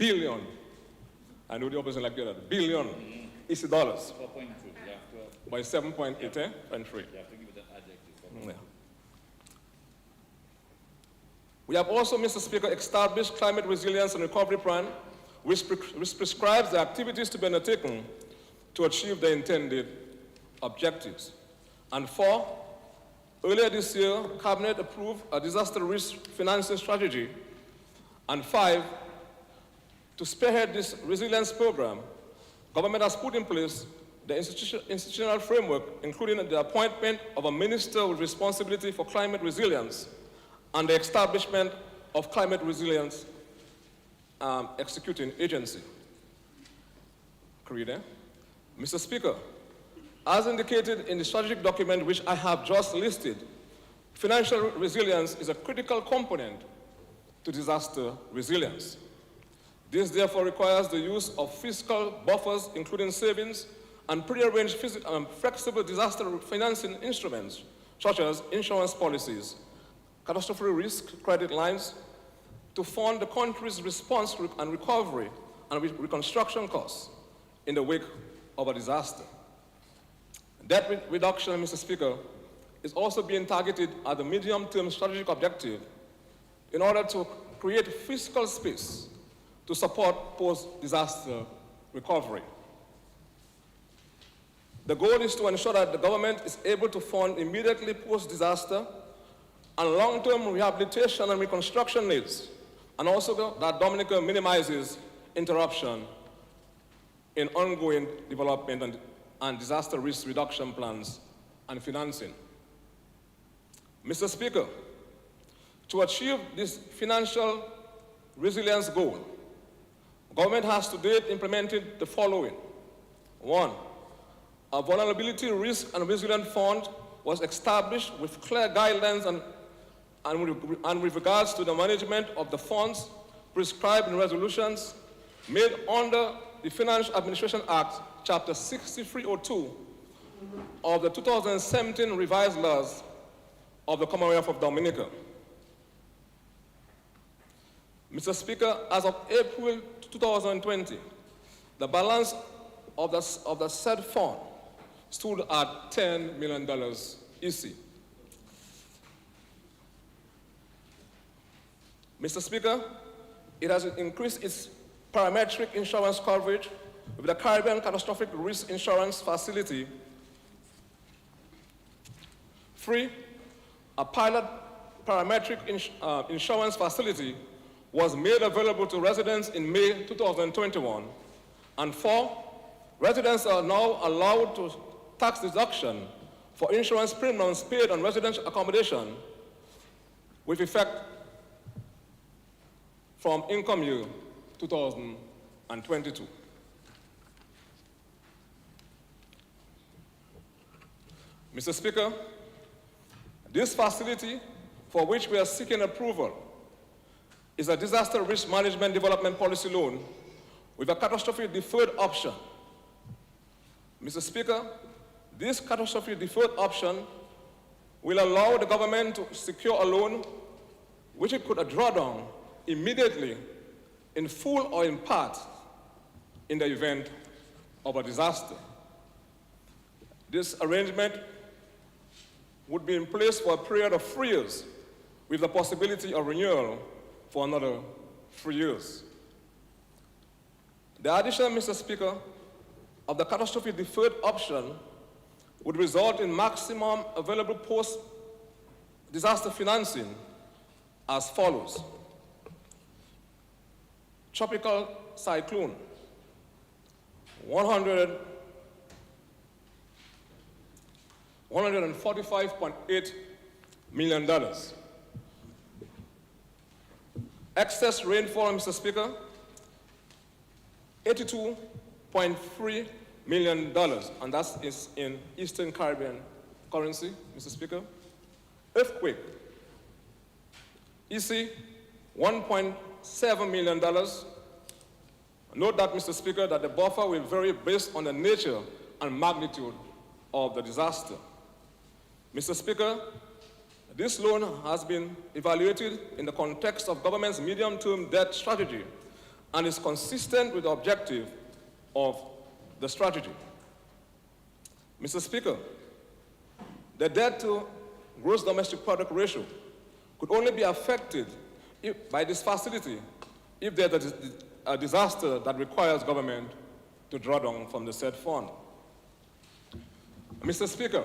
billion. I know the opposition like that. Billion. It's dollars. 4.2. Yeah. By 7.8, Yeah. 3. You have to give it an adjective. Yeah. We have also, Mr. Speaker, established climate resilience and recovery plan, which prescribes the activities to be undertaken to achieve the intended objectives. And 4, earlier this year, Cabinet approved a disaster risk financing strategy. And 5, to spearhead this resilience program, government has put in place the institutional framework, including the appointment of a minister with responsibility for climate resilience and the establishment of climate resilience executing agency. Mr. Speaker, as indicated in the strategic document which I have just listed, financial resilience is a critical component to disaster resilience. This therefore requires the use of fiscal buffers, including savings, and prearranged flexible disaster financing instruments, such as insurance policies, catastrophe risk credit lines, to fund the country's response and recovery and reconstruction costs in the wake of a disaster. Debt reduction, Mr. Speaker, is also being targeted as a medium-term strategic objective in order to create fiscal space to support post-disaster recovery. The goal is to ensure that the government is able to fund immediately post-disaster and long-term rehabilitation and reconstruction needs, and also that Dominica minimizes interruption in ongoing development and disaster risk reduction plans and financing. Mr. Speaker, to achieve this financial resilience goal, government has to date implemented the following. 1, a vulnerability risk and resilience fund was established with clear guidelines and with regards to the management of the funds prescribed in resolutions made under the Financial Administration Act, Chapter 6302 of the 2017 revised laws of the Commonwealth of Dominica. Mr. Speaker, as of April 2020, the balance of the said fund stood at $10 million EC. Mr. Speaker, it has increased its parametric insurance coverage with the Caribbean Catastrophic Risk Insurance Facility. 3, a pilot parametric insurance facility was made available to residents in May 2021. And 4, residents are now allowed to tax deduction for insurance premiums paid on residential accommodation with effect from income year 2022. Mr. Speaker, this facility for which we are seeking approval is a disaster risk management development policy loan with a catastrophe deferred option. Mr. Speaker, this catastrophe deferred option will allow the government to secure a loan which it could draw down immediately in full or in part in the event of a disaster. This arrangement would be in place for a period of 3 years with the possibility of renewal for another 3 years. The addition, Mr. Speaker, of the catastrophe deferred option would result in maximum available post-disaster financing as follows. Tropical cyclone, $145.8 million. Excess rainfall, Mr. Speaker, $82.3 million, and that is in Eastern Caribbean currency, Mr. Speaker. Earthquake, EC, $1.7 million. Note that, Mr. Speaker, that the buffer will vary based on the nature and magnitude of the disaster. Mr. Speaker, this loan has been evaluated in the context of government's medium-term debt strategy and is consistent with the objective of the strategy. Mr. Speaker, the debt to gross domestic product ratio could only be affected by this facility if there is a disaster that requires government to draw down from the said fund. Mr. Speaker,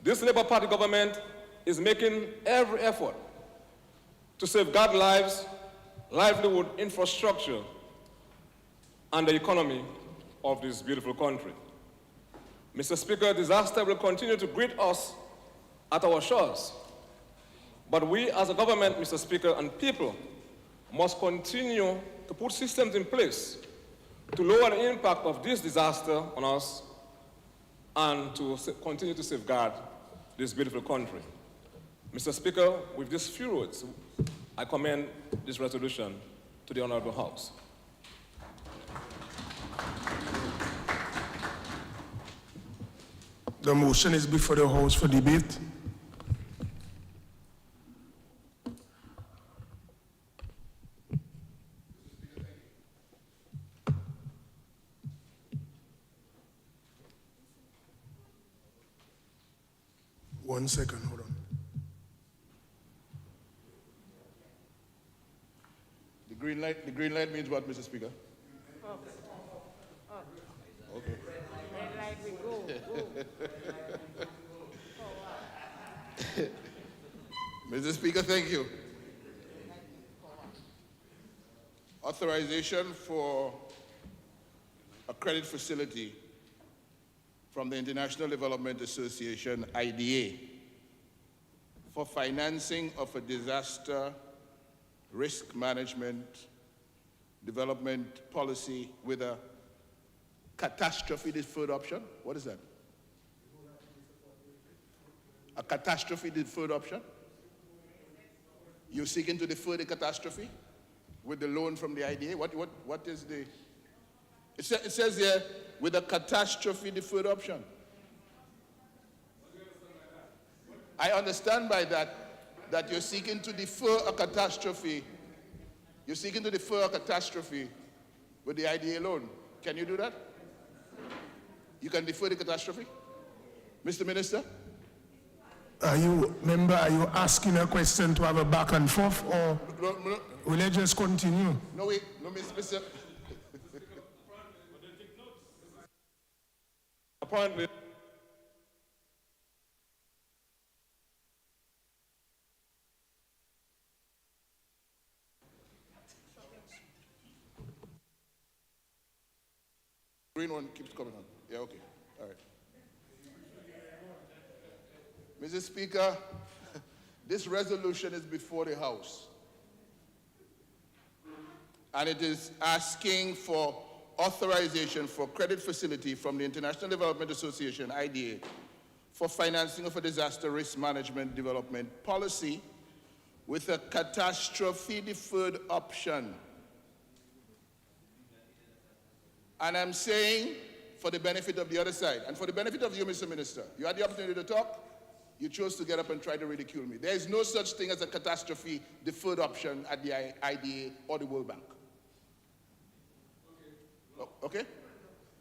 this Labour Party government is making every effort to safeguard lives, livelihood, infrastructure, and the economy of this beautiful country. Mr. Speaker, disaster will continue to greet us at our shores. But we as a government, Mr. Speaker, and people must continue to put systems in place to lower the impact of this disaster on us and to continue to safeguard this beautiful country. Mr. Speaker, with these few words, I commend this resolution to the Honorable House. The motion is before the House for debate. One second, hold on. The green light means what, Mr. Speaker? Okay. Red light, we go. Mr. Speaker, thank you. Authorization for a credit facility from the International Development Association, IDA, for financing of a disaster risk management development policy with a catastrophe deferred option. What is that? A catastrophe deferred option? You're seeking to defer the catastrophe with the loan from the IDA? What is the... It says here, with a catastrophe deferred option. I understand by that you're seeking to defer a catastrophe. You're seeking to defer a catastrophe with the IDA loan. Can you do that? You can defer the catastrophe? Mr. Minister? Are you asking a question to have a back and forth, or No, will I just continue? no, wait. No, Mr. Apparently, Green one keeps coming on. Yeah, okay. All right. Mr. Speaker, this resolution is before the House. And it is asking for authorization for credit facility from the International Development Association, IDA, for financing of a disaster risk management development policy with a catastrophe deferred option. And I'm saying, for the benefit of the other side, and for the benefit of you, Mr. Minister, you had the opportunity to talk, you chose to get up and try to ridicule me. There is no such thing as a catastrophe deferred option at the IDA or the World Bank. Okay?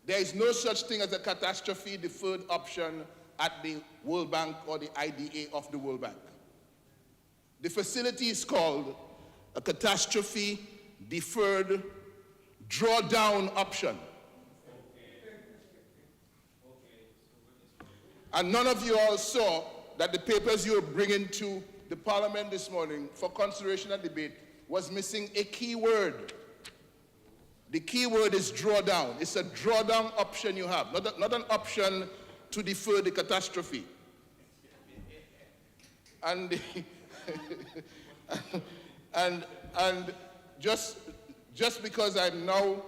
There is no such thing as a catastrophe deferred option at the World Bank or the IDA of the World Bank. The facility is called a catastrophe deferred drawdown option. And none of you all saw that the papers you were bringing to the Parliament this morning for consideration and debate was missing a key word. The key word is drawdown. It's a drawdown option you have, not an option to defer the catastrophe. And and just because I'm now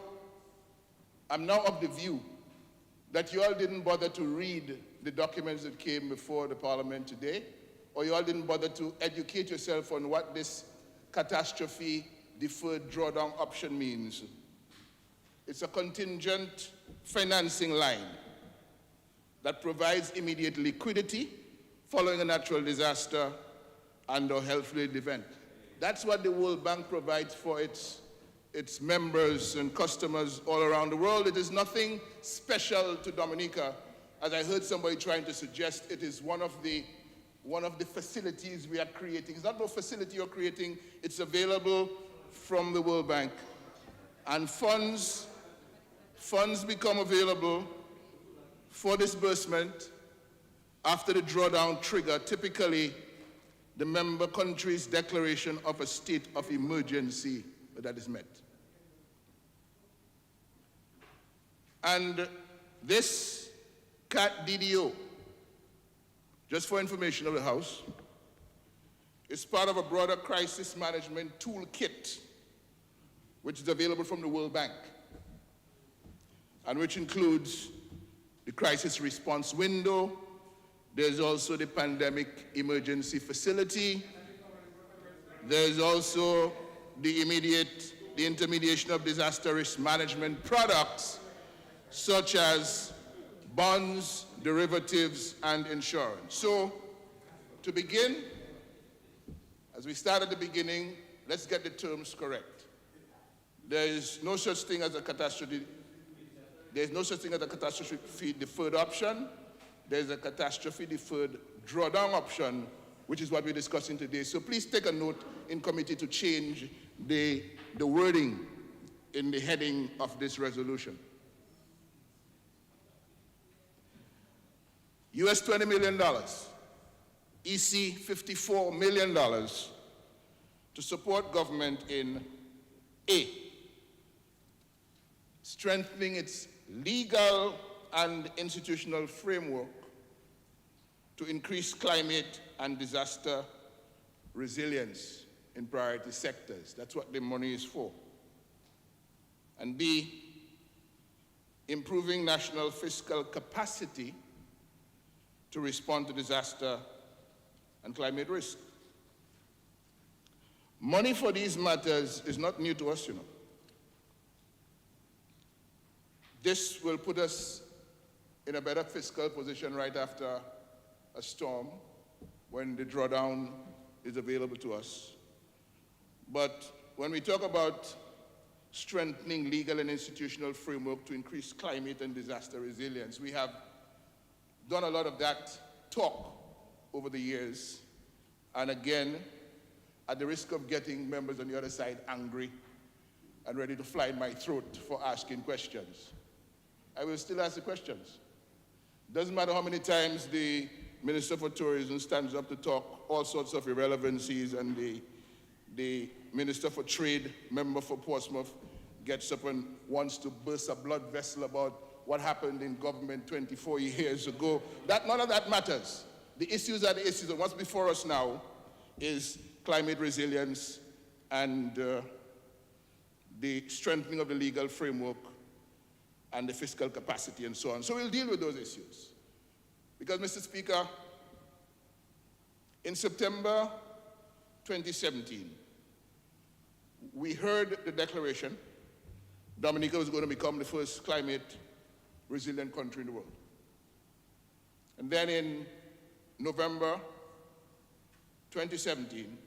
of the view that you all didn't bother to read the documents that came before the Parliament today, or you all didn't bother to educate yourself on what this catastrophe deferred drawdown option means. It's a contingent financing line that provides immediate liquidity following a natural disaster and or health-related event. That's what the World Bank provides for its its members and customers all around the world. It is nothing special to Dominica. As I heard somebody trying to suggest, it is one of the facilities we are creating. It's not no facility you're creating, it's available from the World Bank. And funds become available for disbursement after the drawdown trigger, typically the member country's declaration of a state of emergency that is met. And this CAT DDO, just for information of the House, is part of a broader crisis management toolkit which is available from the World Bank and which includes the crisis response window. There's also the pandemic emergency facility. There's also the intermediation of disaster risk management products such as bonds, derivatives, and insurance. So, to begin, as we start at the beginning, let's get the terms correct. There is no such thing as a catastrophe. There's no such thing as a catastrophe deferred option. There's a catastrophe deferred drawdown option, which is what we're discussing today. So please take a note in committee to change the wording in the heading of this resolution. US $20 million, EC $54 million to support government in A, strengthening its legal and institutional framework to increase climate and disaster resilience in priority sectors. That's what the money is for. And B, improving national fiscal capacity to respond to disaster and climate risk. Money for these matters is not new to us, you know. This will put us in a better fiscal position right after a storm when the drawdown is available to us. But when we talk about strengthening legal and institutional framework to increase climate and disaster resilience, we have done a lot of that talk over the years. And again, at the risk of getting members on the other side angry and ready to fly in my throat for asking questions, I will still ask the questions. Doesn't matter how many times the Minister for Tourism stands up to talk all sorts of irrelevancies and the Minister for Trade, member for Portsmouth, gets up and wants to burst a blood vessel about what happened in government 24 years ago. None of that matters. The issues are the issues, and what's before us now is climate resilience and the strengthening of the legal framework and the fiscal capacity and so on. So we'll deal with those issues. Because, Mr. Speaker, in September 2017, we heard the declaration Dominica was going to become the first climate resilient country in the world. And then in November 2017,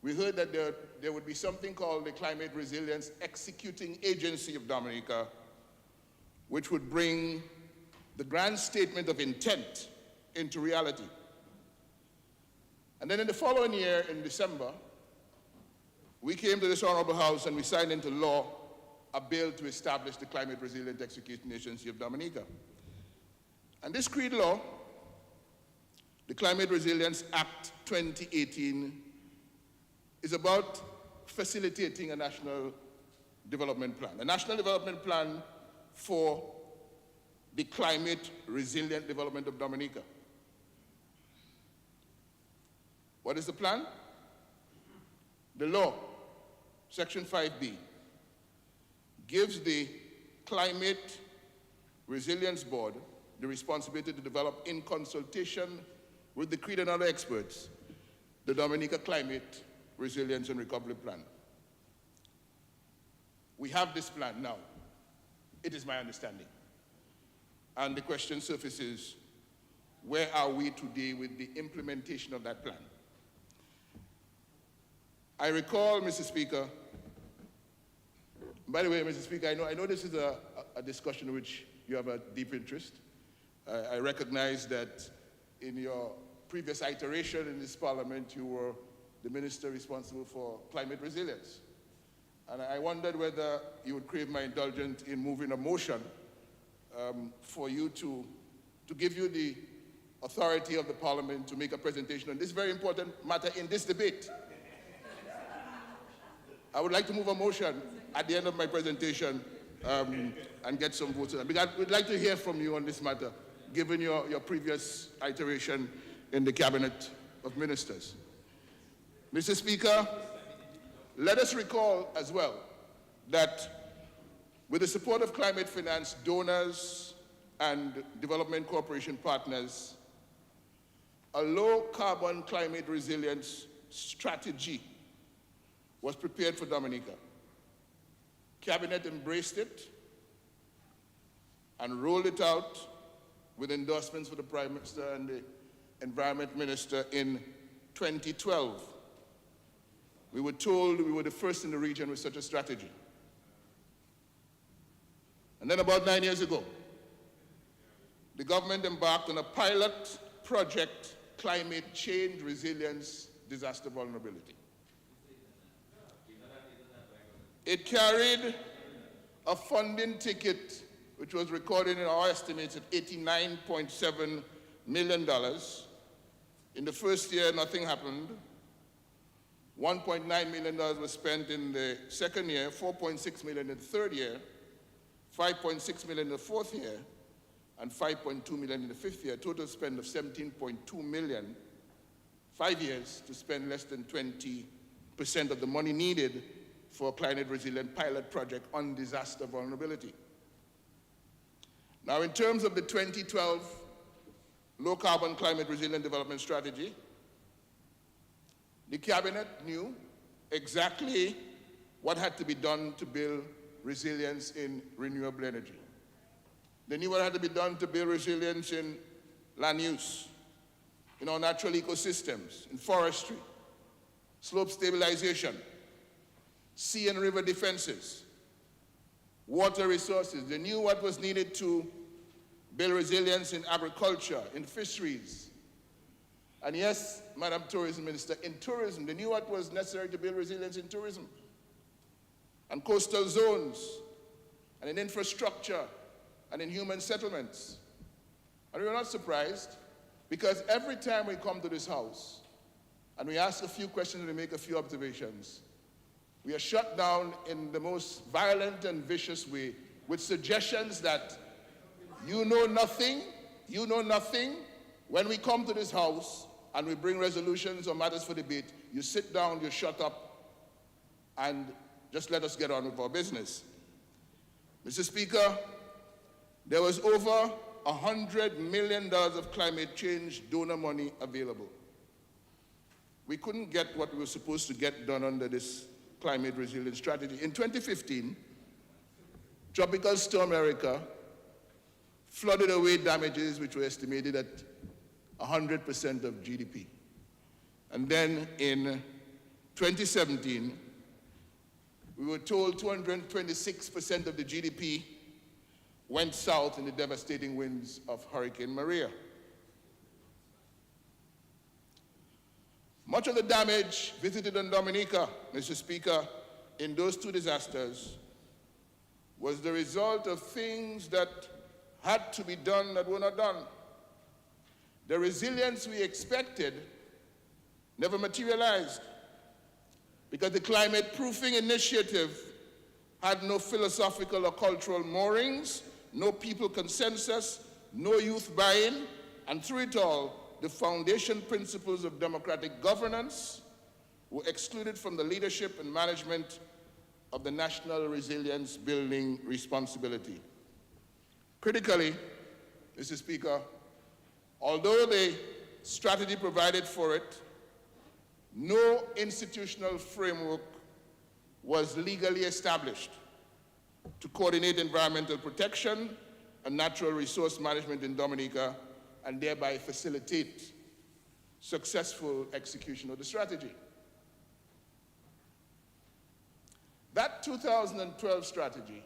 we heard that there would be something called the Climate Resilience Executing Agency of Dominica, which would bring the grand statement of intent into reality. And then in the following year, in December, we came to this Honorable House and we signed into law a bill to establish the Climate Resilient Executing Agency of Dominica. And this creed law, the Climate Resilience Act 2018, is about facilitating a national development plan. A national development plan for the climate resilient development of Dominica. What is the plan? The law, Section 5B, gives the Climate Resilience Board the responsibility to develop, in consultation with the CREED and other experts, the Dominica Climate Resilience and Recovery Plan. We have this plan now. It is my understanding. And the question surfaces, where are we today with the implementation of that plan? I recall, Mr. Speaker, By the way, Mr. Speaker, I know this is a discussion in which you have a deep interest. I recognize that in your previous iteration in this parliament, you were the minister responsible for climate resilience. And I wondered whether you would crave my indulgence in moving a motion for you to give you the authority of the parliament to make a presentation on this very important matter in this debate. I would like to move a motion at the end of my presentation and get some votes on it. Because we'd like to hear from you on this matter, given your previous iteration in the Cabinet of Ministers. Mr. Speaker, let us recall as well that with the support of climate finance donors and development cooperation partners, a low-carbon climate resilience strategy was prepared for Dominica. Cabinet embraced it and rolled it out with endorsements for the Prime Minister and the Environment Minister in 2012. We were told we were the first in the region with such a strategy. And then about 9 years ago, the government embarked on a pilot project, Climate Change Resilience Disaster Vulnerability. It carried a funding ticket which was recorded in our estimates at $89.7 million. In the first year, nothing happened. $1.9 million was spent in the second year, $4.6 million in the third year, $5.6 million in the fourth year, and $5.2 million in the fifth year. Total spend of $17.2 million, 5 years to spend less than 20% of the money needed for a climate resilient pilot project on disaster vulnerability. Now, in terms of the 2012 Low Carbon Climate Resilient Development Strategy, the Cabinet knew exactly what had to be done to build resilience in renewable energy. They knew what had to be done to build resilience in land use, in our natural ecosystems, in forestry, slope stabilization, sea and river defenses, water resources. They knew what was needed to build resilience in agriculture, in fisheries. And yes, Madam Tourism Minister, in tourism, they knew what was necessary to build resilience in tourism, and coastal zones, and in infrastructure, and in human settlements. And we were not surprised, because every time we come to this house, and we ask a few questions and we make a few observations, we are shut down in the most violent and vicious way with suggestions that you know nothing. When we come to this house and we bring resolutions or matters for debate, you sit down, you shut up, and just let us get on with our business. Mr. Speaker, there was over $100 million of climate change donor money available. We couldn't get what we were supposed to get done under this climate resilience strategy. In 2015, Tropical Storm Erika flooded away damages which were estimated at 100% of GDP. And then in 2017, we were told 226% of the GDP went south in the devastating winds of Hurricane Maria. Much of the damage visited on Dominica, Mr. Speaker, in those two disasters was the result of things that had to be done that were not done. The resilience we expected never materialized because the climate proofing initiative had no philosophical or cultural moorings, no people consensus, no youth buy-in, and through it all, the foundation principles of democratic governance were excluded from the leadership and management of the national resilience building responsibility. Critically, Mr. Speaker, although the strategy provided for it, no institutional framework was legally established to coordinate environmental protection and natural resource management in Dominica and thereby facilitate successful execution of the strategy. That 2012 strategy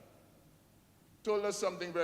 told us something very